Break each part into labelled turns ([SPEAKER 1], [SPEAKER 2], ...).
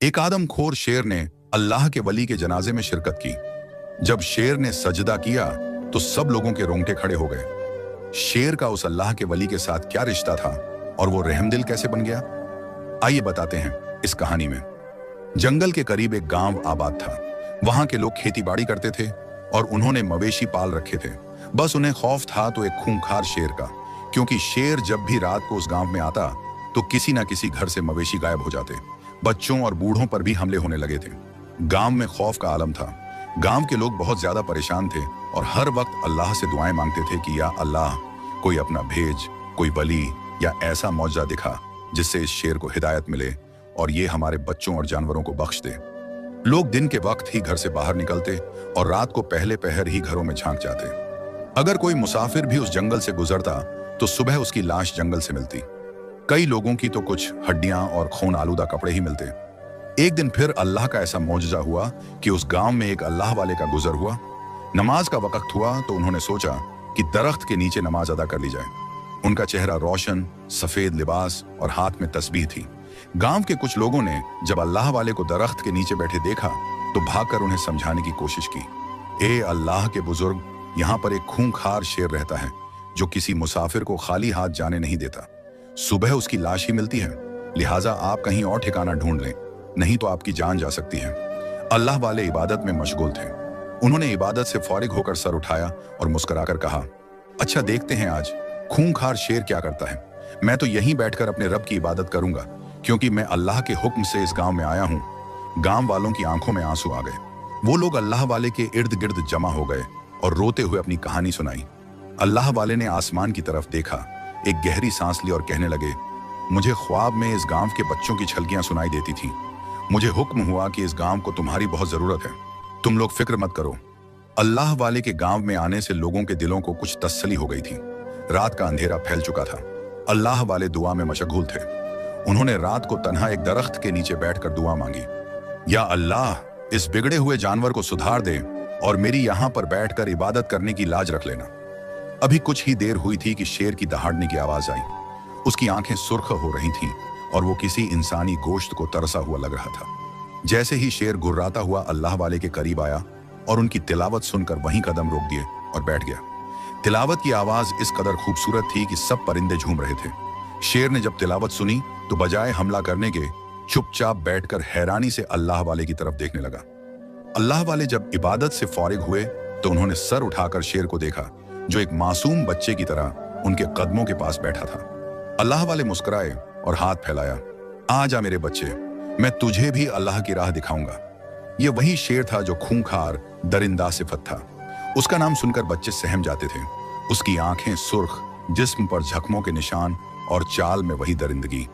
[SPEAKER 1] एक आदमखोर शेर ने अल्लाह के वली के जनाजे में शिरकत की। जब शेर ने सजदा किया तो सब लोगों के रोंगटे खड़े हो गए। शेर का उस अल्लाह के वली के साथ क्या रिश्ता था और वो रहमदिल कैसे बन गया, आइए बताते हैं इस कहानी में। जंगल के करीब एक गांव आबाद था। वहां के लोग खेती बाड़ी करते थे और उन्होंने मवेशी पाल रखे थे। बस उन्हें खौफ था तो एक खूंखार शेर का, क्योंकि शेर जब भी रात को उस गांव में आता तो किसी ना किसी घर से मवेशी गायब हो जाते। बच्चों और बूढ़ों पर भी हमले होने लगे थे। गांव में खौफ का आलम था। गांव के लोग बहुत ज्यादा परेशान थे और हर वक्त अल्लाह से दुआएं मांगते थे कि या अल्लाह, कोई अपना भेज, कोई वली या ऐसा मौजज़ा दिखा जिससे इस शेर को हिदायत मिले और ये हमारे बच्चों और जानवरों को बख्श दे। लोग दिन के वक्त ही घर से बाहर निकलते और रात को पहले पहर ही घरों में झांक जाते। अगर कोई मुसाफिर भी उस जंगल से गुजरता तो सुबह उसकी लाश जंगल से मिलती। कई लोगों की तो कुछ हड्डियां और खून आलूदा कपड़े ही मिलते। एक दिन फिर अल्लाह का ऐसा मौजज़ा हुआ कि उस गांव में एक अल्लाह वाले का गुजर हुआ। नमाज का वक्त हुआ तो उन्होंने सोचा कि दरख्त के नीचे नमाज अदा कर ली जाए। उनका चेहरा रोशन, सफेद लिबास और हाथ में तस्बीह थी। गांव के कुछ लोगों ने जब अल्लाह वाले को दरख्त के नीचे बैठे देखा तो भागकर उन्हें समझाने की कोशिश की। ए अल्लाह के बुजुर्ग, यहाँ पर एक खूंखार शेर रहता है जो किसी मुसाफिर को खाली हाथ जाने नहीं देता। सुबह उसकी लाश ही मिलती है, लिहाजा आप कहीं और ठिकाना ढूंढ लें, नहीं तो आपकी जान जा सकती है। अल्लाह वाले इबादत में मशगूल थे। उन्होंने इबादत से फारिग होकर सर उठाया और मुस्कुराकर कहा, अच्छा देखते हैं आज खूंखार शेर क्या करता है। मैं तो यहीं बैठकर अपने रब की इबादत करूंगा, क्योंकि मैं अल्लाह के हुक्म से इस गांव में आया हूं। गांव वालों की आंखों में आंसू आ गए। वो लोग अल्लाह वाले के इर्द गिर्द जमा हो गए और रोते हुए अपनी कहानी सुनाई। अल्लाह वाले ने आसमान की तरफ देखा, एक गहरी सांस ली और कहने लगे, मुझे ख्वाब में इस गांव के बच्चों की छलकियां सुनाई देती थीं। मुझे हुक्म हुआ कि इस गांव को तुम्हारी बहुत जरूरत है, तुम लोग फिक्र मत करो। अल्लाह वाले के गांव में आने से लोगों के दिलों को कुछ तसल्ली हो गई थी। रात का अंधेरा फैल चुका था। अल्लाह वाले दुआ में मशगूल थे। उन्होंने रात को तन्हा एक दरख्त के नीचे बैठकर दुआ मांगी, या अल्लाह, इस बिगड़े हुए जानवर को सुधार दे और मेरी यहाँ पर बैठकर इबादत करने की लाज रख लेना। अभी कुछ ही देर हुई थी कि शेर की दहाड़ने की आवाज आई। उसकी आंखें सुर्ख हो रही थीं और वो किसी इंसानी गोश्त को तरसा हुआ लग रहा था। जैसे ही शेर गुर्राता हुआ अल्लाह वाले के करीब आया और उनकी तिलावत सुनकर वहीं कदम रोक दिए और बैठ गया। तिलावत की आवाज इस कदर खूबसूरत थी कि सब परिंदे झूम रहे थे। शेर ने जब तिलावत सुनी तो बजाय हमला करने के चुपचाप बैठकर हैरानी से अल्लाह वाले की तरफ देखने लगा। अल्लाह वाले जब इबादत से फारिग हुए तो उन्होंने सर उठाकर शेर को देखा, जो एक मासूम बच्चे की तरह उनके कदमों के पास बैठा था। अल्लाह वाले मुस्कुराए और हाथ फैलाया, आजा मेरे बच्चे, मैं तुझे भी अल्लाह की राह दिखाऊंगा। ये वही शेर था जो खूंखार दरिंदा सिफत था। उसका नाम सुनकर बच्चे सहम जाते थे। उसकी आंखें सुर्ख, जिस्म पर जख्मों के निशान और चाल में वही दरिंदगी।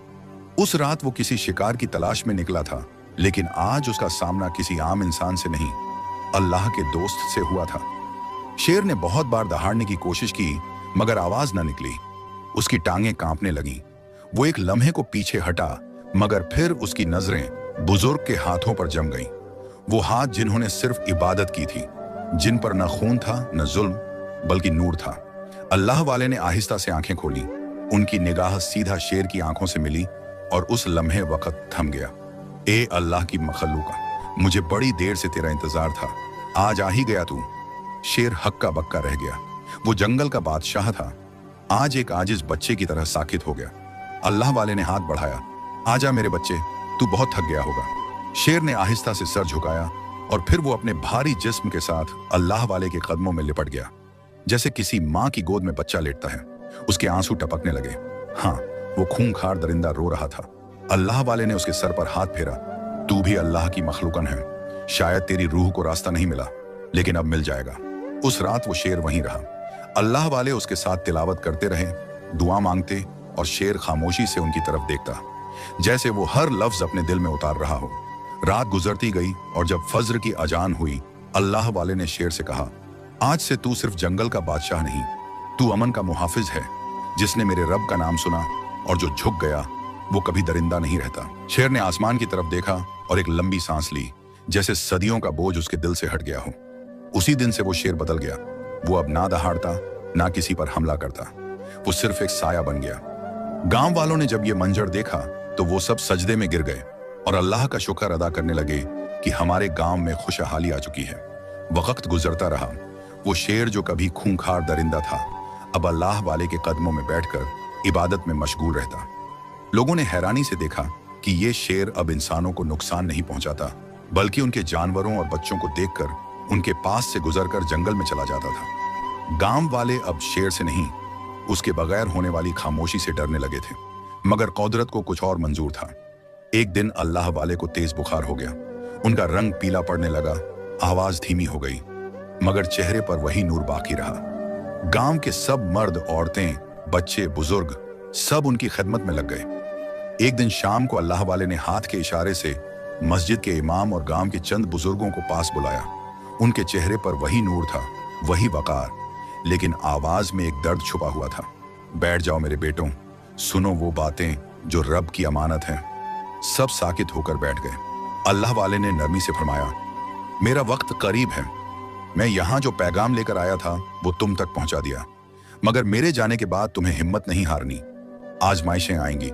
[SPEAKER 1] उस रात वो किसी शिकार की तलाश में निकला था, लेकिन आज उसका सामना किसी आम इंसान से नहीं, अल्लाह के दोस्त से हुआ था। शेर ने बहुत बार दहाड़ने की कोशिश की, मगर आवाज न निकली। उसकी टांगें कांपने लगीं। वो एक लम्हे को पीछे हटा, मगर फिर उसकी नजरें बुजुर्ग के हाथों पर जम गईं। वो हाथ जिन्होंने सिर्फ इबादत की थी, जिन पर न खून था न जुल्म, बल्कि नूर था। अल्लाह वाले ने आहिस्ता से आंखें खोली। उनकी निगाह सीधा शेर की आंखों से मिली और उस लम्हे वक्त थम गया। ए अल्लाह की मखलूका, मुझे बड़ी देर से तेरा इंतजार था, आज आ ही गया तू। शेर हक्का बक्का रह गया। वो जंगल का बादशाह था, आज एक आजिज बच्चे की तरह साकित हो गया। अल्लाह वाले ने हाथ बढ़ाया, आजा मेरे बच्चे, तू बहुत थक गया होगा। शेर ने आहिस्ता से सर झुकाया और फिर वो अपने भारी जिस्म के साथ अल्लाह वाले के कदमों में लिपट गया, जैसे किसी माँ की गोद में बच्चा लेटता है। उसके आंसू टपकने लगे। हाँ, वो खूंखार दरिंदा रो रहा था। अल्लाह वाले ने उसके सर पर हाथ फेरा, तू भी अल्लाह की मखलूकन है। शायद तेरी रूह को रास्ता नहीं मिला, लेकिन अब मिल जाएगा। उस रात वो शेर वहीं रहा। अल्लाह वाले उसके साथ तिलावत करते रहे, दुआ मांगते, और शेर खामोशी से उनकी तरफ देखता, जैसे वो हर लफ्ज अपने दिल में उतार रहा हो। रात गुजरती गई और जब फज्र की अजान हुई, अल्लाह वाले ने शेर से कहा, आज से तू सिर्फ जंगल का बादशाह नहीं, तू अमन का मुहाफिज है। जिसने मेरे रब का नाम सुना और जो झुक गया, वो कभी दरिंदा नहीं रहता। शेर ने आसमान की तरफ देखा और एक लंबी सांस ली, जैसे सदियों का बोझ उसके दिल से हट गया हो। उसी दिन से वो शेर बदल गया। वो अब ना दहाड़ता, ना किसी पर हमला करता। वो सिर्फ एक साया बन गया। गांव वालों ने जब ये मंजर देखा तो वो सब सजदे में गिर गए और अल्लाह का शुक्र अदा करने लगे कि हमारे गांव में खुशहाली आ चुकी है। वक्त गुजरता रहा। वो शेर जो कभी खूंखार दरिंदा था, अब अल्लाह वाले के कदमों में बैठकर इबादत में मशगूल रहता। लोगों ने हैरानी से देखा कि ये शेर अब इंसानों को नुकसान नहीं पहुंचाता, बल्कि उनके जानवरों और बच्चों को देखकर उनके पास से गुजरकर जंगल में चला जाता था। गांव वाले अब शेर से नहीं, उसके बगैर होने वाली खामोशी से डरने लगे थे। मगर कुदरत को कुछ और मंजूर था। एक दिन अल्लाह वाले को तेज बुखार हो गया। उनका रंग पीला पड़ने लगा, आवाज धीमी हो गई, मगर चेहरे पर वही नूर बाकी रहा। गांव के सब मर्द, औरतें, बच्चे, बुजुर्ग सब उनकी खिदमत में लग गए। एक दिन शाम को अल्लाह वाले ने हाथ के इशारे से मस्जिद के इमाम और गांव के चंद बुजुर्गों को पास बुलाया। उनके चेहरे पर वही नूर था, वही वकार, लेकिन आवाज में एक दर्द छुपा हुआ था। बैठ जाओ मेरे बेटों, सुनो वो बातें जो रब की अमानत है। सब साकित होकर बैठ गए। अल्लाह वाले ने नरमी से फरमाया, मेरा वक्त करीब है। मैं यहां जो पैगाम लेकर आया था वो तुम तक पहुंचा दिया, मगर मेरे जाने के बाद तुम्हें हिम्मत नहीं हारनी। आजमाइशें आएंगी,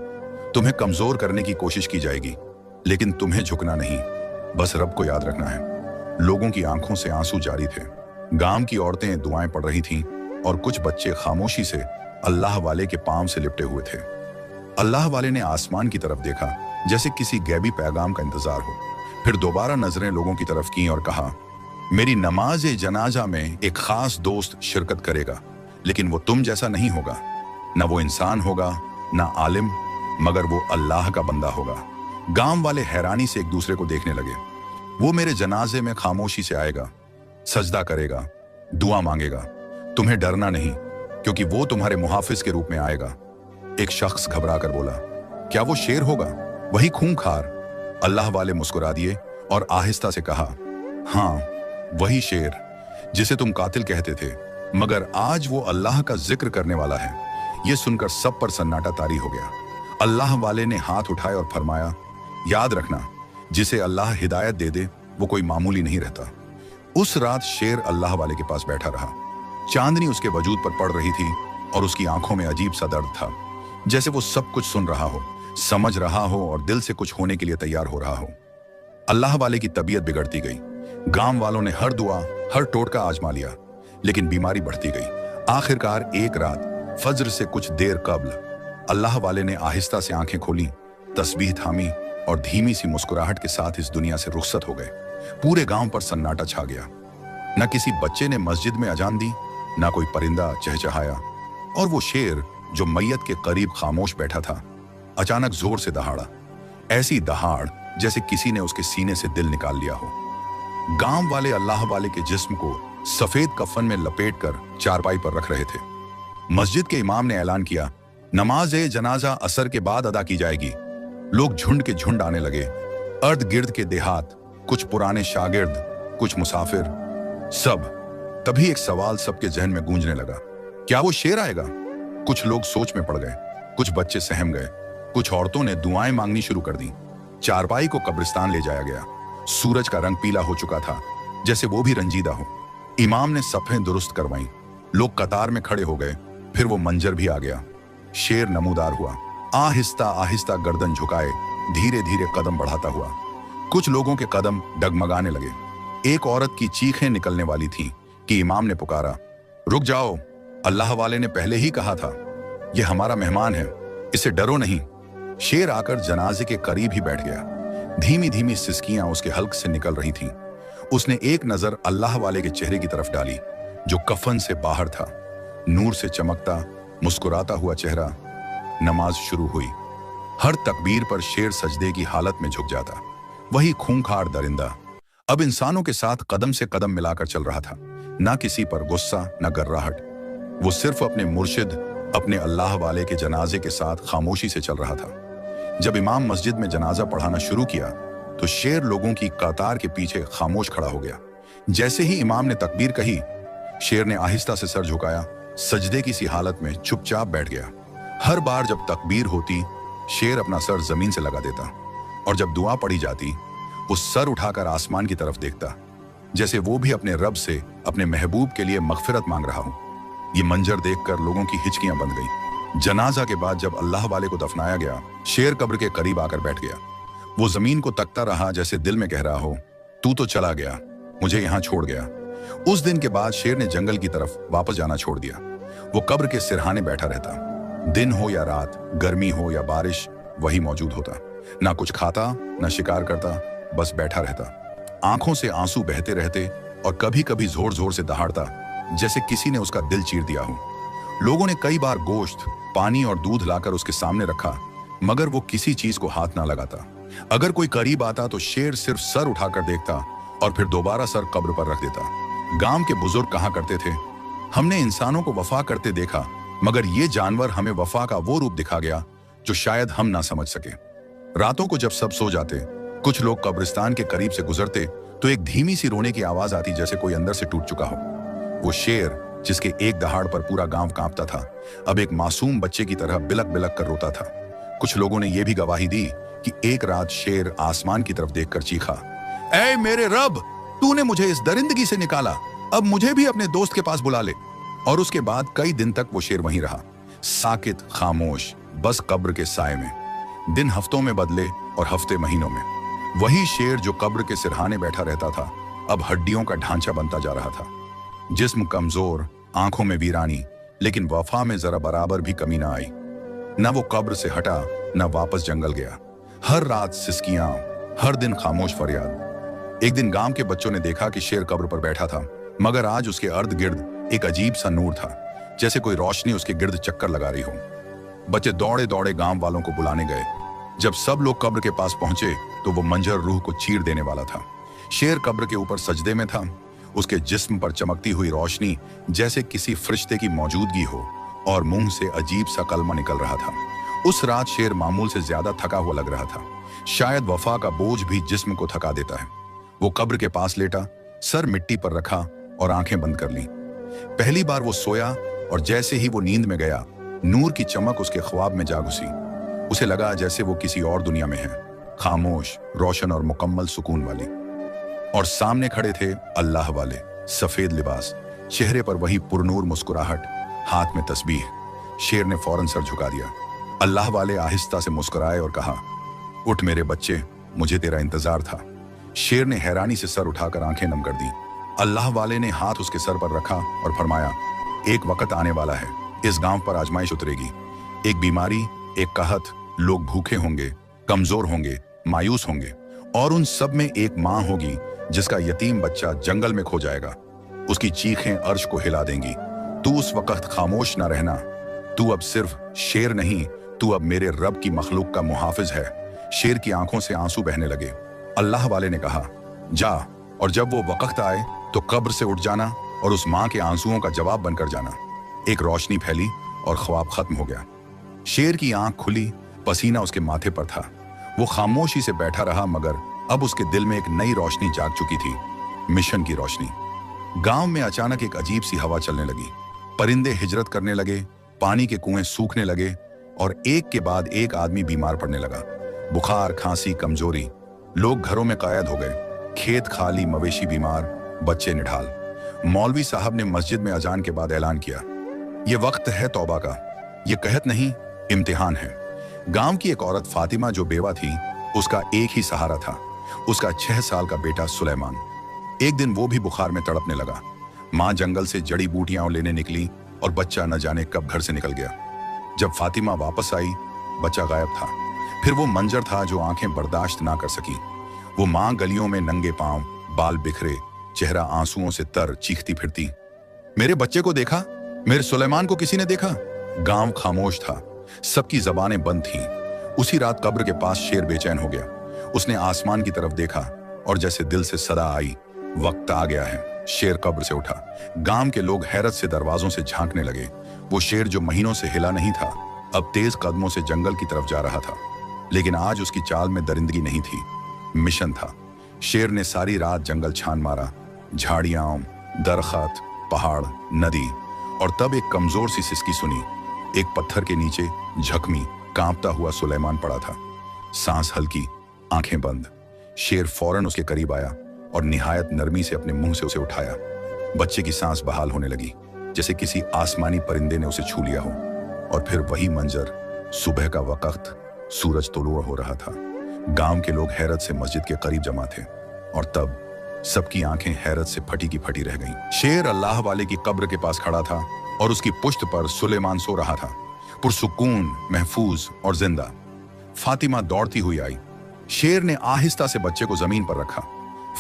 [SPEAKER 1] तुम्हें कमजोर करने की कोशिश की जाएगी, लेकिन तुम्हें झुकना नहीं, बस रब को याद रखना है। लोगों की आंखों से आंसू जारी थे। गांव की औरतें दुआएं पढ़ रही थीं और कुछ बच्चे खामोशी से अल्लाह वाले के पांव से लिपटे हुए थे। अल्लाह वाले ने आसमान की तरफ देखा, जैसे किसी गैबी पैगाम का इंतजार हो। फिर दोबारा नजरें लोगों की तरफ की और कहा, मेरी नमाज जनाजा में एक खास दोस्त शिरकत करेगा, लेकिन वो तुम जैसा नहीं होगा। न वो इंसान होगा, न आलिम, मगर वो अल्लाह का बंदा होगा। गांव वाले हैरानी से एक दूसरे को देखने लगे। वो मेरे जनाजे में खामोशी से आएगा, सजदा करेगा, दुआ मांगेगा। तुम्हें डरना नहीं, क्योंकि वो तुम्हारे मुहाफिज के रूप में आएगा। एक शख्स घबरा कर बोला, क्या वो शेर होगा, वही खूंखार? अल्लाह वाले मुस्कुरा दिए और आहिस्ता से कहा, हाँ, वही शेर जिसे तुम कातिल कहते थे, मगर आज वो अल्लाह का जिक्र करने वाला है। यह सुनकर सब पर सन्नाटा तारी हो गया। अल्लाह वाले ने हाथ उठाए और फरमाया, याद रखना, जिसे अल्लाह हिदायत दे दे वो कोई मामूली नहीं रहता। उस रात शेर अल्लाह वाले के पास बैठा रहा। चांदनी उसके वजूद पर पड़ रही थी और उसकी आंखों में अजीब सा दर्द था, जैसे वो सब कुछ सुन रहा हो, समझ रहा हो और दिल से कुछ होने के लिए तैयार हो रहा हो। अल्लाह वाले की तबीयत बिगड़ती गई। गांव वालों ने हर दुआ, हर टोटका आजमा लिया, लेकिन बीमारी बढ़ती गई। आखिरकार एक रात फज्र से कुछ देर कबल अल्लाह वाले ने आहिस्ता से आंखें खोली, तस्बीह थामी और धीमी सी मुस्कुराहट के साथ इस दुनिया से रुखसत हो गए। पूरे गांव पर सन्नाटा छा गया। न किसी बच्चे ने मस्जिद में अजान दी, न कोई परिंदा चहचहाया, और वो शेर जो मैयत के करीब खामोश बैठा था, अचानक जोर से दहाड़ा। ऐसी दहाड़ जैसे किसी ने उसके सीने से दिल निकाल लिया हो। गांव वाले अल्लाह वाले के जिस्म को सफेद कफन में लपेटकर चारपाई पर रख रहे थे। मस्जिद के इमाम ने ऐलान किया, नमाज जनाजा असर के बाद अदा की जाएगी। लोग झुंड के झुंड आने लगे। अर्द गिर्द के देहात, कुछ पुराने शागिर्द, कुछ मुसाफिर, सब। तभी एक सवाल सबके जहन में गूंजने लगा, क्या वो शेर आएगा? कुछ लोग सोच में पड़ गए, कुछ बच्चे सहम गए, कुछ औरतों ने दुआएं मांगनी शुरू कर दी। चारपाई को कब्रिस्तान ले जाया गया। सूरज का रंग पीला हो चुका था, जैसे वो भी रंजीदा हो। इमाम ने सफ़ें दुरुस्त करवाई। लोग कतार में खड़े हो गए। फिर वो मंजर भी आ गया। शेर नमूदार हुआ, आहिस्ता आहिस्ता गर्दन झुकाए, धीरे धीरे कदम बढ़ाता हुआ। कुछ लोगों के कदम डगमगाने लगे। एक औरत की चीखें निकलने वाली थी कि इमाम ने पुकारा, रुक जाओ, अल्लाह वाले ने पहले ही कहा था, यह हमारा मेहमान है, इसे डरो नहीं। शेर आकर जनाजे के करीब ही बैठ गया। धीमी धीमी सिसकियां उसके हल्क से निकल रही थीं। उसने एक नजर अल्लाह वाले के चेहरे की तरफ डाली, जो कफन से बाहर था। नूर से चमकता, मुस्कुराता हुआ चेहरा। नमाज शुरू हुई। हर तकबीर पर शेर सजदे की हालत में झुक जाता। वही खूंखार दरिंदा अब इंसानों के साथ कदम से कदम मिलाकर चल रहा था। ना किसी पर गुस्सा, न गर्राहट। वो सिर्फ अपने मुर्शिद, अपने अल्लाह वाले के जनाजे के साथ खामोशी से चल रहा था। जब इमाम मस्जिद में जनाजा पढ़ाना शुरू किया तो शेर लोगों की कतार के पीछे खामोश खड़ा हो गया। जैसे ही इमाम ने तकबीर कही, शेर ने आहिस्ता से सर झुकाया, सजदे की सी हालत में चुपचाप बैठ गया। हर बार जब तकबीर होती, शेर अपना सर जमीन से लगा देता, और जब दुआ पढ़ी जाती, वो सर उठाकर आसमान की तरफ देखता, जैसे वो भी अपने रब से अपने महबूब के लिए मगफिरत मांग रहा हो। ये मंजर देखकर लोगों की हिचकियां बंध गई। जनाजा के बाद जब अल्लाह वाले को दफनाया गया, शेर कब्र के करीब आकर बैठ गया। वो जमीन को तकता रहा, जैसे दिल में कह रहा हो, तू तो चला गया, मुझे यहां छोड़ गया। उस दिन के बाद शेर ने जंगल की तरफ वापस जाना छोड़ दिया। वो कब्र के सिरहाने बैठा रहता, दिन हो या रात, गर्मी हो या बारिश, वही मौजूद होता। ना कुछ खाता, ना शिकार करता, बस बैठा रहता। आंखों से आंसू बहते रहते और कभी कभी जोर जोर से दहाड़ता, जैसे किसी ने उसका दिल चीर दिया हो। लोगों ने कई बार गोश्त, पानी और दूध लाकर उसके सामने रखा, मगर वो किसी चीज को हाथ ना लगाता। अगर कोई करीब आता तो शेर सिर्फ सर उठाकर देखता और फिर दोबारा सर कब्र पर रख देता। गांव के बुजुर्ग कहा करते थे, हमने इंसानों को वफा करते देखा, मगर ये जानवर हमें वफा का वो रूप दिखा गया जो शायद हम ना समझ सके। रातों को जब सब सो जाते, कुछ लोग कब्रिस्तान के करीब से गुजरते तो एक धीमी सी रोने की आवाज आती, जैसे कोई अंदर से टूट चुका हो। वो शेर जिसके एक दहाड़ पर पूरा गांव कांपता था, अब एक मासूम बच्चे की तरह बिलक बिलक कर रोता था। कुछ लोगों ने यह भी गवाही दी कि एक रात शेर आसमान की तरफ देखकर चीखा, ऐ मेरे रब, तूने मुझे इस दरिंदगी से निकाला, अब मुझे भी अपने दोस्त के पास बुला ले। और उसके बाद कई दिन तक वो शेर वहीं रहा, साकित, खामोश, बस कब्र के साए में। दिन हफ्तों में बदले और हफ्ते महीनों में। वही शेर जो कब्र के सिरहाने बैठा रहता था, अब हड्डियों का ढांचा बनता जा रहा था। जिस्म कमजोर, आंखों में वीरानी, लेकिन वफा में जरा बराबर भी कमी ना आई। न वो कब्र से हटा, न वापस जंगल गया। हर रात सिसकियां, हर दिन खामोश फरियाद। एक दिन गांव के बच्चों ने देखा कि शेर कब्र पर बैठा था, मगर आज उसके अर्द गिर्द एक अजीब सा नूर था, जैसे कोई रोशनी उसके गिर्द चक्कर लगा रही हो। बच्चे दौड़े दौड़े गांव वालों को बुलाने गए। जब सब लोग कब्र के पास पहुंचे तो वो मंजर रूह को चीर देने वाला था। शेर कब्र के ऊपर सजदे में था, उसके जिस्म पर चमकती हुई रोशनी जैसे किसी फरिश्ते की मौजूदगी हो, और मुंह से अजीब सा कलमा निकल रहा था। उस रात शेर मामूल से ज्यादा थका हुआ लग रहा था। शायद वफा का बोझ भी जिस्म को थका देता है। वो कब्र के पास लेटा, सर मिट्टी पर रखा और आंखें बंद कर ली। पहली बार वो सोया और जैसे ही वो नींद में गया, नूर की चमक उसके ख्वाब में जा घुसी। उसे लगा जैसे वो किसी और दुनिया में है, खामोश, रोशन और मुकम्मल सुकून वाली। और सामने खड़े थे अल्लाह वाले, सफेद लिबास, चेहरे पर वही पुरनूर मुस्कुराहट, हाथ में तस्बीह। शेर ने फौरन सर झुका दिया। अल्लाह वाले आहिस्ता से मुस्कुराए और कहा, उठ मेरे बच्चे, मुझे तेरा इंतजार था। शेर ने हैरानी से सर उठाकर आंखें नम कर दी। अल्लाह वाले ने हाथ उसके सर पर रखा और फरमाया, एक वक्त आने वाला है, इस गांव पर आजमाइश उतरेगी। एक बीमारी, एक कहत, लोग भूखे होंगे, कमजोर होंगे, मायूस होंगे, और उन सब में एक माँ होगी जिसका यतीम बच्चा जंगल में खो जाएगा। उसकी चीखें अर्श को हिला देंगी। तू उस वक्त खामोश ना रहना। तू अब सिर्फ शेर नहीं, तू अब मेरे रब की मखलूक का मुहाफिज है। शेर की आंखों से आंसू बहने लगे। अल्लाह वाले ने कहा, जा, और जब वो वक्त आए तो कब्र से उठ जाना और उस माँ के आंसुओं का जवाब बनकर जाना। एक रोशनी फैली और ख्वाब खत्म हो गया। शेर की आंख खुली, पसीना उसके माथे पर था। वो खामोशी से बैठा रहा, मगर अब उसके दिल में एक नई रोशनी जाग चुकी थी, मिशन की रोशनी। गांव में अचानक एक अजीब सी हवा चलने लगी। परिंदे हिजरत करने लगे, पानी के कुएं सूखने लगे, और एक के बाद एक आदमी बीमार पड़ने लगा। बुखार, खांसी, कमजोरी। लोग घरों में कायद हो गए। खेत खाली, मवेशी बीमार, बच्चे निढाल। मौलवी साहब ने मस्जिद में अजान के बाद ऐलान किया, ये वक्त है तौबा का। ये कहत नहीं, इम्तिहान है। गांव की एक औरत फातिमा जो बेवा थी, उसका एक ही सहारा था, उसका 6 साल का बेटा सुलेमान। एक दिन वो भी बुखार में तड़पने लगा। माँ जंगल से जड़ी बूटियां लेने निकली और बच्चा न जाने कब घर से निकल गया। जब फातिमा वापस आई, बच्चा गायब था। फिर वो मंजर था जो आंखें बर्दाश्त ना कर सकी। वो माँ गलियों में नंगे पांव, बाल बिखरे, चेहरा आंसुओं से तर, चीखती फिरती, मेरे बच्चे को देखा? मेरे सुलेमान को किसी ने देखा? गांव खामोश था, सबकी जबानें बंद थीं। उसी रात कब्र के पास शेर बेचैन हो गया। उसने आसमान की तरफ देखा और जैसे दिल से सदा आई, वक्त आ गया है। शेर कब्र से उठा। गांव के लोग हैरत से दरवाजों से झांकने लगे। वो शेर जो महीनों से हिला नहीं था, अब तेज कदमों से जंगल की तरफ जा रहा था। लेकिन आज उसकी चाल में दरिंदगी नहीं थी, मिशन था। शेर ने सारी रात जंगल छान मारा, झाड़ियां, दरख्त, पहाड़, नदी, और तब एक कमजोर सी सिसकी सुनी। एक पत्थर के नीचे झकमी, कांपता हुआ सुलेमान पड़ा था, सांस हल्की, आंखें बंद। शेर फौरन उसके करीब आया और निहायत नरमी से अपने मुंह से उसे उठाया। बच्चे की सांस बहाल होने लगी, जैसे किसी आसमानी परिंदे ने उसे छू लिया हो। और फिर वही मंजर, सुबह का वक्त, सूरज तुलुआ हो रहा था। गांव के लोग हैरत से मस्जिद के करीब जमा थे और तब सबकी आंखें हैरत से फटी की फटी रह गईं। शेर अल्लाह वाले की कब्र के पास खड़ा था और उसकी पुश्त पर सुलेमान सो रहा था, पुरसुकून, महफूज और जिंदा। फातिमा दौड़ती हुई आई। शेर ने आहिस्ता से बच्चे को जमीन पर रखा।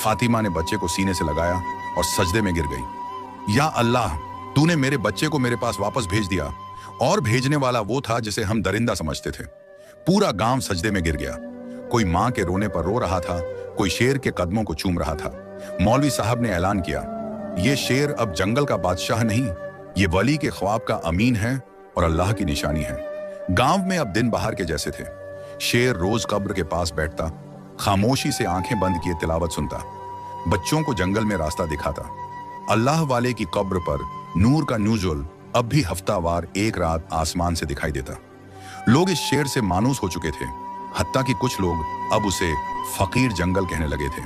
[SPEAKER 1] फातिमा ने बच्चे को सीने से लगाया और सजदे में गिर गई। या अल्लाह, तूने मेरे बच्चे को मेरे पास वापस भेज दिया। और भेजने वाला वो था जिसे हम दरिंदा समझते थे। पूरा गांव सजदे में गिर गया। कोई मां के रोने पर रो रहा था, कोई शेर के कदमों को चूम रहा था। मौलवी साहब ने ऐलान किया, ये शेर अब जंगल का बादशाह नहीं, ये वली के ख्वाब का अमीन है और अल्लाह की निशानी है। गांव में अब दिन बाहर के जैसे थे। शेर रोज कब्र के पास बैठता, खामोशी से आंखें बंद किए तिलावत सुनता, बच्चों को जंगल में रास्ता दिखाता। अल्लाह वाले की कब्र पर नूर का नुज़ुल अब भी हफ्तावार एक रात आसमान से दिखाई देता। लोग इस शेर से मानूस हो चुके थे, हत्ता कि कुछ लोग अब उसे फकीर जंगल कहने लगे थे।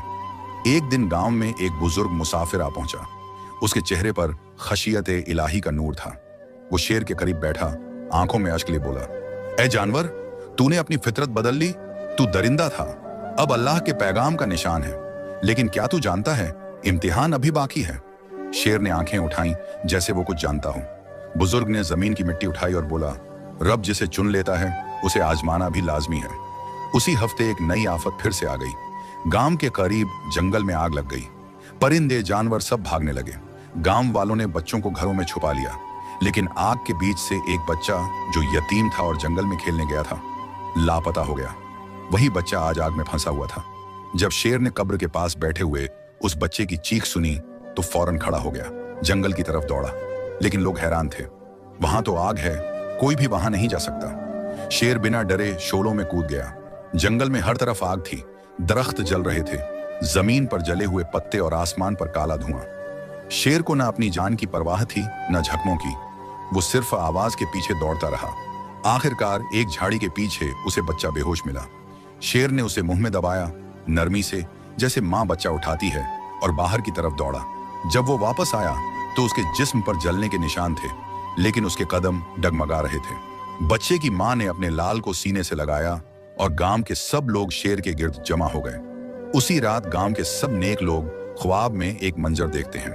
[SPEAKER 1] एक दिन गांव में एक बुजुर्ग मुसाफिर आ पहुंचा। उसके चेहरे पर खशियत इलाही का नूर था। वो शेर के करीब बैठा, आंखों में अश्क लिए बोला, ए जानवर, तूने अपनी फितरत बदल ली। तू दरिंदा था, अब अल्लाह के पैगाम का निशान है। लेकिन क्या तू जानता है, इम्तिहान अभी बाकी है। शेर ने आंखें उठाई जैसे वो कुछ जानता हो। बुजुर्ग ने जमीन की मिट्टी उठाई और बोला, रब जिसे चुन लेता है उसे आजमाना भी लाजमी है। उसी हफ्ते एक नई आफत फिर से आ गई। गांव के करीब जंगल में आग लग गई। परिंदे, जानवर सब भागने लगे। गांव वालों ने बच्चों को घरों में छुपा लिया, लेकिन आग के बीच से एक बच्चा जो यतीम था और जंगल में खेलने गया था, लापता हो गया। वही बच्चा आज आग में फंसा हुआ था। जब शेर ने कब्र के पास बैठे हुए उस बच्चे की चीख सुनी तो फौरन खड़ा हो गया, जंगल की तरफ दौड़ा। लेकिन लोग हैरान थे, वहां तो आग है, कोई भी वहां नहीं जा सकता। शेर बिना डरे शोलों में कूद गया। जंगल में हर तरफ आग थी, दरख्त जल रहे थे, जमीन पर जले हुए पत्ते और आसमान पर काला धुआं। शेर को न अपनी जान की परवाह थी, न जख्मों की। वो सिर्फ आवाज के पीछे दौड़ता रहा। आखिरकार एक झाड़ी के पीछे उसे बच्चा बेहोश मिला। शेर ने उसे मुंह में दबाया, नरमी से, जैसे मां बच्चा उठाती है, और बाहर की तरफ दौड़ा। जब वो वापस आया तो उसके जिस्म पर जलने के निशान थे, लेकिन उसके कदम डगमगा रहे थे। बच्चे की मां ने अपने लाल को सीने से लगाया और गांव के सब लोग शेर के गिर्द जमा हो गए। उसी रात गांव के सब नेक लोग ख्वाब में एक मंजर देखते हैं।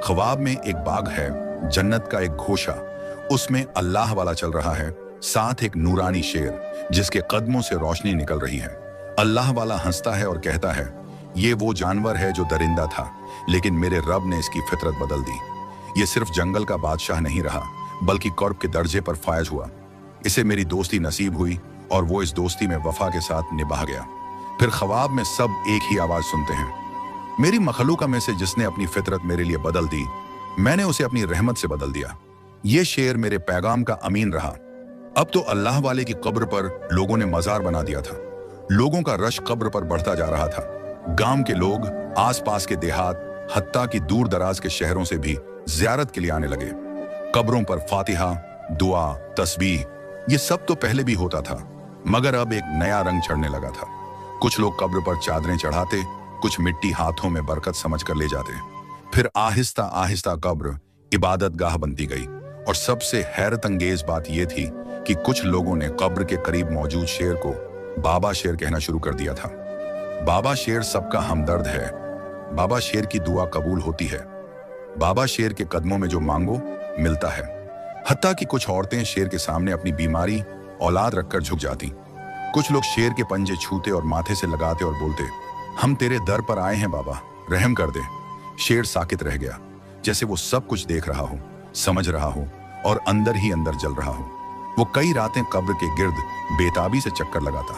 [SPEAKER 1] ख्वाब में एक बाग है, जन्नत का एक घोषा, उसमें अल्लाह वाला चल रहा है, साथ एक नूरानी शेर जिसके कदमों से रोशनी निकल रही है। अल्लाह वाला हंसता है और कहता है, ये वो जानवर है जो दरिंदा था, लेकिन मेरे रब ने इसकी फितरत बदल दी। ये सिर्फ जंगल का बादशाह नहीं रहा, बल्कि कर्ब के दर्जे पर फायज हुआ। इसे मेरी दोस्ती नसीब हुई और वो इस दोस्ती में वफा के साथ निभा गया। फिर ख्वाब में सब एक ही आवाज सुनते हैं, मेरी मखलूका में से जिसने अपनी फितरत मेरे लिए बदल दी, मैंने उसे अपनी रहमत से बदल दिया। ये शेर मेरे पैगाम का अमीन रहा। अब तो अल्लाह वाले की कब्र पर लोगों ने मजार बना दिया था। लोगों का रश कब्र पर बढ़ता जा रहा था। गांव के लोग, आसपास के देहात, हत्ता की दूर दराज के शहरों से भी ज़ियारत के लिए आने लगे। कब्रों पर फातिहा, दुआ, तस्बीह, ये सब तो पहले भी होता था, मगर अब एक नया रंग चढ़ने लगा था। कुछ लोग कब्र पर चादरें चढ़ाते, कुछ मिट्टी हाथों में बरकत समझ कर ले जाते। फिर आहिस्ता आहिस्ता कब्र इबादत गाह बनती गई। और सबसे हैरत अंगेज बात यह थी कि कुछ लोगों ने कब्र के करीब मौजूद शेर को बाबा शेर कहना शुरू कर दिया था। बाबा शेर सबका हमदर्द है, बाबा शेर की दुआ कबूल होती है, बाबा शेर के कदमों में जो मांगो मिलता है। हत्ता कि कुछ औरतें शेर के सामने अपनी बीमारी औलाद रखकर झुक जाती। कुछ लोग शेर के पंजे छूते और माथे से लगाते और बोलते, हम तेरे दर पर आए हैं बाबा, रहम कर दे। शेर साकित रह गया, जैसे वो सब कुछ देख रहा हो, समझ रहा हो और अंदर ही अंदर जल रहा हो। वो कई रातें कब्र के गिर्द बेताबी से चक्कर लगाता,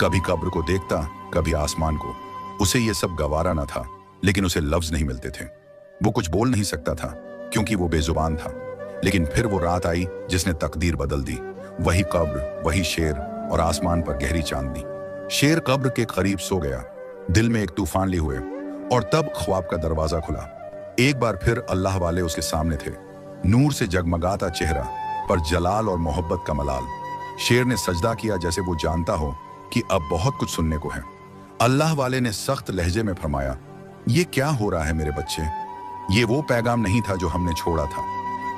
[SPEAKER 1] कभी कब्र को देखता, कभी आसमान को। उसे ये सब गवारा न था, लेकिन उसे लफ्ज नहीं मिलते थे। वो कुछ बोल नहीं सकता था क्योंकि वो बेजुबान था। लेकिन फिर वो रात आई जिसने तकदीर बदल दी। वही कब्र, वही शेर और आसमान पर गहरी चांदनी। शेर कब्र के करीब सो गया, दिल में एक तूफान लिए हुए, और तब ख्वाब का दरवाजा खुला। एक बार फिर अल्लाह वाले उसके सामने थे, नूर से जगमगाता चेहरा पर जलाल और मोहब्बत का मलाल। शेर ने सजदा किया जैसे वो जानता हो कि अब बहुत कुछ सुनने को है। अल्लाह वाले ने सख्त लहजे में फरमाया, ये क्या हो रहा है मेरे बच्चे? ये वो पैगाम नहीं था जो हमने छोड़ा था।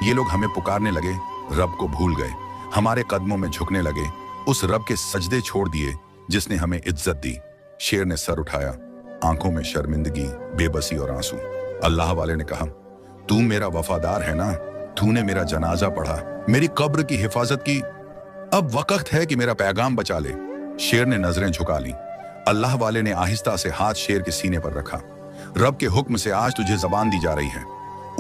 [SPEAKER 1] ये लोग हमें पुकारने लगे, रब को भूल गए, हमारे कदमों में झुकने लगे, उस रब के सजदे छोड़ दिए जिसने हमें इज्जत दी। शेर ने सर उठाया, आंखों में शर्मिंदगी, बेबसी और आंसू। अल्लाह वाले ने कहा, तू मेरा वफादार है ना? तूने मेरा जनाजा पढ़ा, मेरी कब्र की हिफाजत की, अब वक्त है कि मेरा पैगाम बचा ले। शेर ने नजरें झुका ली। अल्लाह वाले ने आहिस्ता से हाथ शेर के सीने पर रखा। रब के हुक्म से आज तुझे जबान दी जा रही है।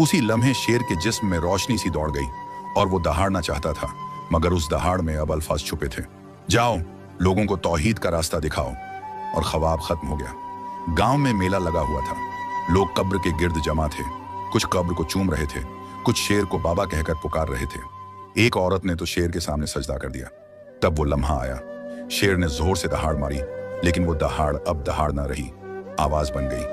[SPEAKER 1] उसी लम्हे शेर के जिस्म में रोशनी सी दौड़ गई और वो दहाड़ना चाहता था, मगर उस दहाड़ में अब अल्फाज छुपे थे। जाओ, लोगों को तौहीद का रास्ता दिखाओ। और ख्वाब खत्म हो गया। गांव में मेला लगा हुआ था। लोग कब्र के गिर्द जमा थे। कुछ कब्र को चूम रहे थे, कुछ शेर को बाबा कहकर पुकार रहे थे। एक औरत ने तो शेर के सामने सजदा कर दिया। तब वो लम्हा आया। शेर ने जोर से दहाड़ मारी, लेकिन वो दहाड़ अब दहाड़ ना रही, आवाज बन गई,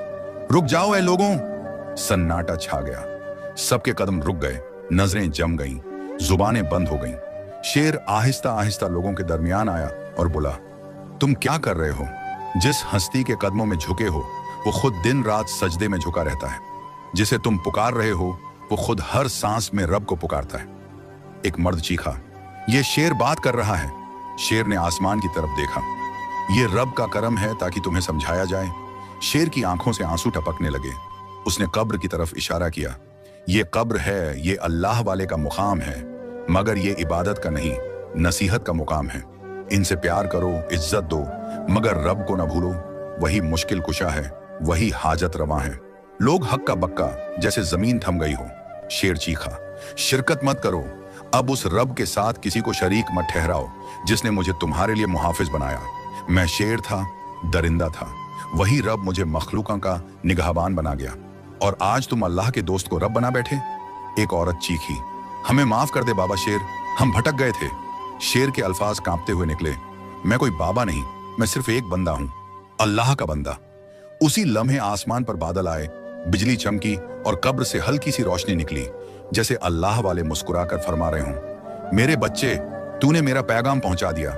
[SPEAKER 1] रुक जाओ ऐ लोगों। सन्नाटा छा गया। सबके कदम रुक गए, नजरें जम गईं, जुबानें बंद हो गईं। शेर आहिस्ता आहिस्ता लोगों के दरमियान आया और बोला, तुम क्या कर रहे हो? जिस हस्ती के कदमों में झुके हो वो खुद दिन रात सजदे में झुका रहता है। जिसे तुम पुकार रहे हो वो खुद हर सांस में रब को पुकारता है। एक मर्द चीखा, ये शेर बात कर रहा है। शेर ने आसमान की तरफ देखा। ये रब का करम है ताकि तुम्हें समझाया जाए। शेर की आंखों से आंसू टपकने लगे। उसने कब्र की तरफ इशारा किया। ये कब्र है, ये अल्लाह वाले का मुकाम है, मगर ये इबादत का नहीं, नसीहत का मुकाम है। इनसे प्यार करो, इज्जत दो, मगर रब को न भूलो। वही मुश्किल कुशा है, वही हाजत रवा है। लोग हक्का बक्का जैसे जमीन थम गई हो। शेर चीखा, शिरकत मत करो। अब उस रब के साथ किसी को शरीक मत ठहराओ जिसने मुझे तुम्हारे लिए मुहाफिज बनाया। मैं शेर था, दरिंदा था, वही रब मुझे मखलूकों का निगहबान बना गया, और आज तुम अल्लाह के दोस्त को रब बना बैठे। एक औरत चीखी, हमें माफ कर दे बाबा शेर, हम भटक गए थे। शेर के अल्फाज कांपते हुए निकले, मैं कोई बाबा नहीं, मैं सिर्फ एक बंदा हूं, अल्लाह का बंदा। उसी लम्हे आसमान पर बादल आए, बिजली चमकी और कब्र से हल्की सी रोशनी निकली, जैसे अल्लाह वाले मुस्कुराकर फरमा रहे हों, मेरे बच्चे, तूने मेरा पैगाम पहुंचा दिया।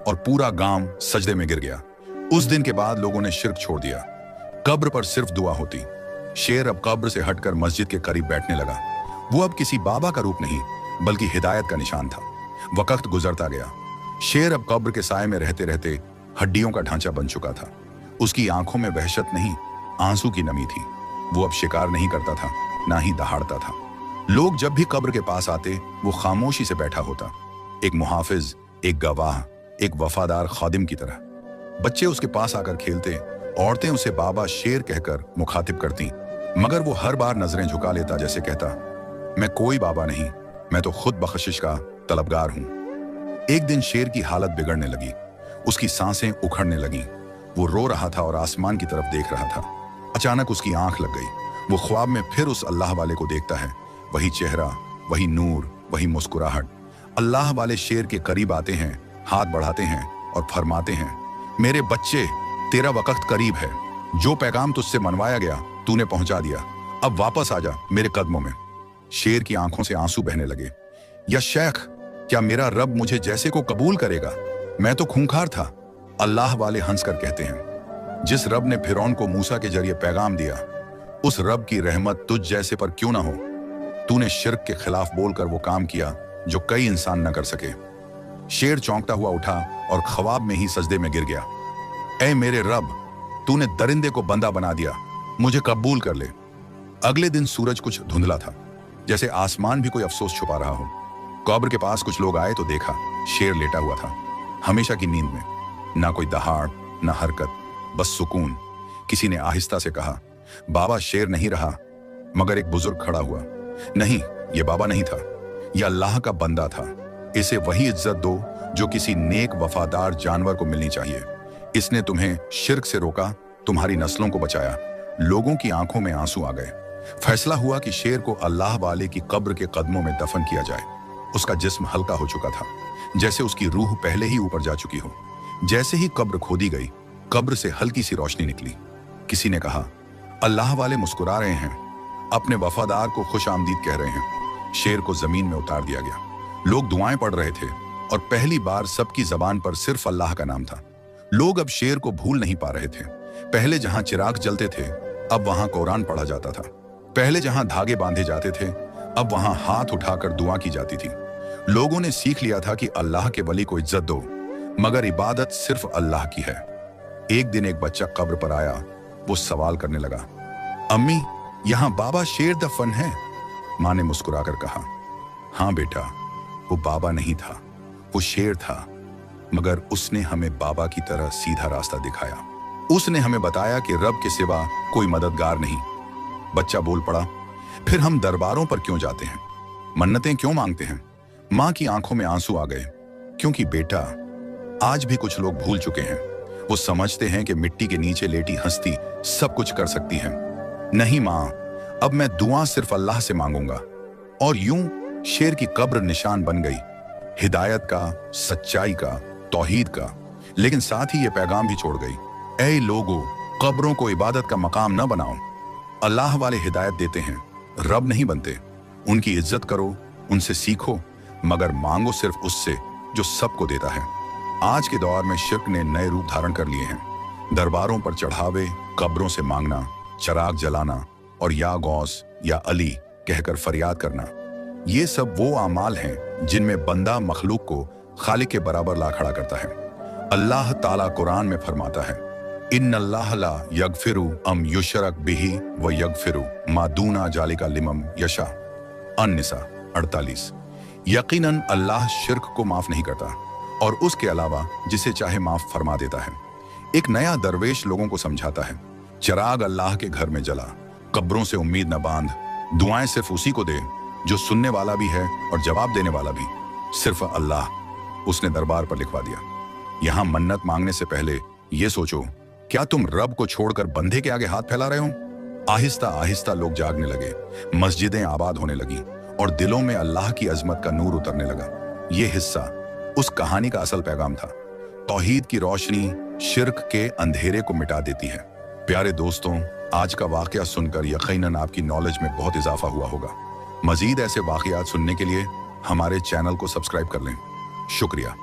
[SPEAKER 1] और पूरा गांव सजदे में गिर गया। उस दिन के बाद लोगों ने शिर्क छोड़ दिया। कब्र पर सिर्फ दुआ होती। शेर अब कब्र से हटकर मस्जिद के करीब बैठने लगा। वो अब किसी बाबा का रूप नहीं, बल्कि हिदायत का निशान था। वक्त गुजरता गया। शेर अब कब्र के साए में रहते रहते हड्डियों का ढांचा बन चुका था। उसकी आंखों में वहशत नहीं, आंसू की नमी थी। वो अब शिकार नहीं करता था, ना ही दहाड़ता था। लोग जब भी कब्र के पास आते वो खामोशी से बैठा होता, एक मुहाफिज, एक गवाह, एक वफादार खादिम की तरह। बच्चे उसके पास आकर खेलते, औरतें उसे बाबा शेर कहकर मुखातिब करती, मगर वो हर बार नजरें झुका लेता, जैसे कहता, मैं कोई बाबा नहीं, मैं तो खुद बख्शिश का तलबगार हूं। एक दिन शेर की हालत बिगड़ने लगी। उसकी सांसें उखड़ने लगीं। वो रो रहा था और आसमान की तरफ देख रहा था। अचानक उसकी आंख लग गई। वो ख्वाब में फिर उस अल्लाह वाले को देखता है। वही चेहरा, वही नूर, वही मुस्कुराहट। अल्लाह वाले शेर के करीब आते हैं, हाथ बढ़ाते हैं और फरमाते हैं, मेरे बच्चे, तेरा वक्त करीब है। जो पैगाम तुझसे मनवाया गया तूने पहुंचा दिया, अब वापस आ जा मेरे कदमों में। शेर की आंखों से आंसू बहने लगे। या शेख, क्या मेरा रब मुझे जैसे को कबूल करेगा? मैं तो खूंखार था। अल्लाह वाले हंसकर कहते हैं, जिस रब ने फिरौन को मूसा के जरिए पैगाम दिया, उस रब की रहमत तुझ जैसे पर क्यों ना हो। तूने शिर्क के खिलाफ बोलकर वो काम किया जो कई इंसान न कर सके। शेर चौंकता हुआ उठा और ख्वाब में ही सजदे में गिर गया। ऐ मेरे रब, तूने दरिंदे को बंदा बना दिया, मुझे कबूल कर ले। अगले दिन सूरज कुछ धुंधला था, जैसे आसमान भी कोई अफसोस छुपा रहा हो। कब्र के पास कुछ लोग आए तो देखा शेर लेटा हुआ था, हमेशा की नींद में। ना कोई दहाड़, ना हरकत, बस सुकून। किसी ने आहिस्ता से कहा, बाबा शेर नहीं रहा। मगर एक बुजुर्ग खड़ा हुआ, नहीं, ये बाबा नहीं था, यह अल्लाह का बंदा था। इसे वही इज्जत दो जो किसी नेक वफादार जानवर को मिलनी चाहिए। इसने तुम्हें शिर्क से रोका, तुम्हारी नस्लों को बचाया। लोगों की आंखों में आंसू आ गए। फैसला हुआ कि शेर को अल्लाह वाले की कब्र के कदमों में दफन किया जाए। उसका जिस्म हल्का हो चुका था, जैसे उसकी रूह पहले ही ऊपर जा चुकी हो। जैसे ही कब्र खोदी गई, कब्र से हल्की सी रोशनी निकली। किसी ने कहा, अल्लाह वाले मुस्कुरा रहे हैं, अपने वफादार को खुश आमदीद कह रहे हैं। शेर को जमीन में उतार दिया गया। लोग दुआएं पढ़ रहे थे और पहली बार सबकी जबान पर सिर्फ अल्लाह का नाम था। लोग अब शेर को भूल नहीं पा रहे थे। पहले जहां चिराग जलते थे, अब वहां कुरान पढ़ा जाता था। पहले जहां धागे बांधे जाते थे, अब वहां हाथ उठाकर दुआ की जाती थी। लोगों ने सीख लिया था कि अल्लाह के वली को इज्जत दो, मगर इबादत सिर्फ अल्लाह की है। एक दिन एक बच्चा कब्र पर आया। वो सवाल करने लगा, अम्मी, यहाँ बाबा शेर दफन है? माँ ने मुस्कुराकर कहा, हाँ बेटा, वो बाबा नहीं था, वो शेर था, मगर उसने हमें बाबा की तरह सीधा रास्ता दिखाया। उसने हमें बताया कि रब के सिवा कोई मददगार नहीं। बच्चा बोल पड़ा, फिर हम दरबारों पर क्यों जाते हैं, मन्नतें क्यों मांगते हैं? माँ की आंखों में आंसू आ गए, क्योंकि बेटा, आज भी कुछ लोग भूल चुके हैं। वो समझते हैं कि मिट्टी के नीचे लेटी हस्ती सब कुछ कर सकती है। नहीं माँ, अब मैं दुआ सिर्फ अल्लाह से मांगूंगा। और यूं शेर की कब्र निशान बन गई, हिदायत का, सच्चाई का, तौहीद का, लेकिन साथ ही ये पैगाम भी छोड़ गई, ऐ लोगों, कब्रों को इबादत का मकाम न बनाओ। अल्लाह वाले हिदायत देते हैं, रब नहीं बनते। उनकी इज्जत करो, उनसे सीखो, मगर मांगो सिर्फ उससे जो सबको देता है। आज के दौर में शिर्क ने नए रूप धारण कर लिए हैं। दरबारों पर चढ़ावे, कब्रों से मांगना, चिराग जलाना और या गौस या अली कहकर फरियाद करना, ये सब वो आमाल हैं जिनमें बंदा मखलूक को खालिक के बराबर ला खड़ा करता है। अल्लाह ताला कुरान में फरमाता है, इन्नल्लाह ला यगफिरु अम युशरक बिही व यगफिरु मा दूना जालिका लिमन यशा। अन-निसा 48। यकीनन अल्लाह शिर्क को माफ नहीं करता और उसके अलावा जिसे चाहे माफ फरमा देता है। एक नया दरवेश लोगों को समझाता है, चिराग अल्लाह के घर में जला, कब्रों से उम्मीद न बांध, दुआएं सिर्फ उसी को दे जो सुनने वाला भी है और जवाब देने वाला भी, सिर्फ अल्लाह। उसने दरबार पर लिखवा दिया। यहां मन्नत मांगने से पहले ये सोचो, क्या तुम रब को छोड़कर बंधे के आगे हाथ फैला रहे हो? आहिस्ता आहिस्ता लोग जागने लगे, मस्जिदें आबाद होने लगी और दिलों में अल्लाह की अजमत का नूर उतरने लगा। ये हिस्सा उस कहानी का असल पैगाम था। तौहीद की रोशनी शिर्क के अंधेरे को मिटा देती है। प्यारे दोस्तों, आज का वाकया सुनकर यकीनन आपकी नॉलेज में बहुत इजाफा हुआ होगा। मजीद ऐसे वाकयात सुनने के लिए हमारे चैनल को सब्सक्राइब कर लें। शुक्रिया।